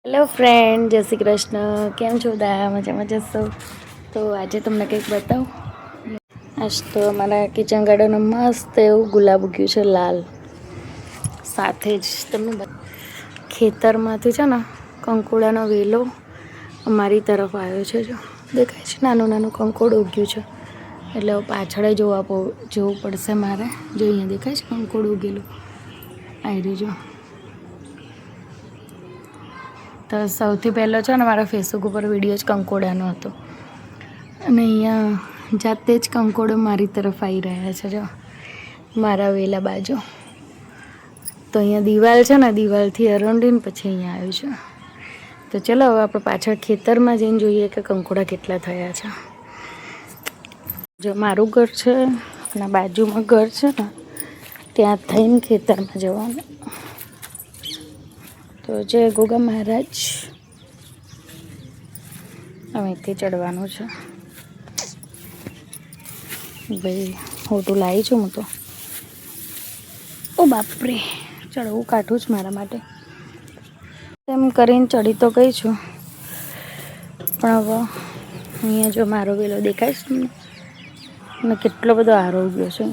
Hello friend, જય શ્રી કૃષ્ણ. કેમ છો? બધા મજામાં જશો? તો આજે તમને કંઈક બતાવું. આજ તો અમારા કિચન ગાર્ડનમાં મસ્ત એવું ગુલાબ ઉગ્યું છે, લાલ. સાથે જ તમને ખેતરમાંથી છે ને કંકોડાનો વેલો અમારી તરફ આવ્યો છે. જો દેખાય છે, નાનું નાનું કંકોડ ઉગ્યું છે. એટલે પાછળ જોવું પડશે મારે. જો અહીંયા દેખાય છે કંકોડ ઉગેલું આવી રહ્યું. જો તો સૌથી પહેલો છે ને મારા ફેસબુક ઉપર વિડીયો જ કંકોડાનો હતો, અને અહીંયા જાતે જ કંકોડો મારી તરફ આવી રહ્યા છે. જો મારા વેલા બાજુ તો અહીંયા દિવાલ છે ને, દિવાલથી અરંડીને પછી અહીંયા આવ્યું છે. તો ચલો હવે આપણે પાછળ ખેતરમાં જઈને જોઈએ કે કંકોડા કેટલા થયા છે. જો મારું ઘર છે અને બાજુમાં ઘર છે ને, ત્યાં થઈને ખેતરમાં જવાનું. તો જય ગોગા મહારાજ. અહીંથી ચડવાનું છે ભાઈ. હોટું લાવી છું હું તો. ઓ બાપરે, ચડવું કાઠું જ મારા માટે. એમ કરીને ચડી તો ગઈ છું, પણ હવે અહીંયા જો મારો વેલો દેખાય છે ને, અને કેટલો બધો આરો ઉગ્યો છે.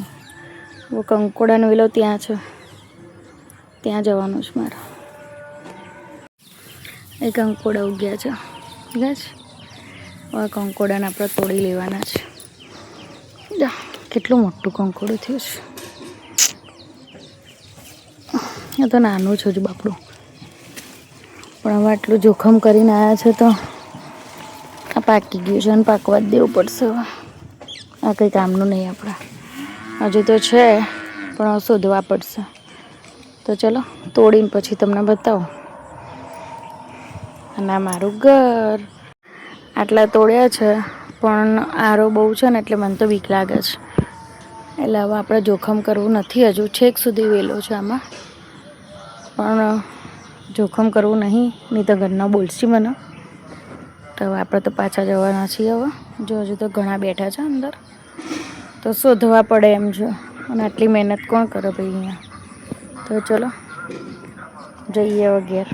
હવે કંકોડાનો વેલો ત્યાં છે, ત્યાં જવાનું છે મારે. એ કંકોડા ઉગ્યા છે, ઠીક છે. હવે કંકોડાને આપણે તોડી લેવાના છે. કેટલું મોટું કંકોડું થયું છે. એ તો નાનું છે હજુ બાપડું, પણ હવે આટલું જોખમ કરીને આવ્યા છે તો આ પાકી ગયું છે, અને પાકવા જ દેવું પડશે. હવે આ કંઈ કામનું નહીં આપણે. હજુ તો છે પણ શોધવા પડશે. તો ચલો તોડીને પછી તમને બતાવું. અને આ મારું ઘર. આટલા તોડ્યા છે, પણ આરો બહુ છે ને એટલે મને તો બીક લાગે છે. એટલે હવે આપણે જોખમ કરવું નથી. હજુ છેક સુધી વેલો છે આમાં, પણ જોખમ કરવું નહીં તો ઘરના બોલશી મને. તો હવે આપણે તો પાછા જવાના છીએ. હવે જો હજુ તો ઘણા બેઠા છે અંદર, તો શોધવા પડે એમ છે. અને આટલી મહેનત કોણ કરે ભાઈ અહીંયા. તો ચલો જઈએ હવે ઘેર.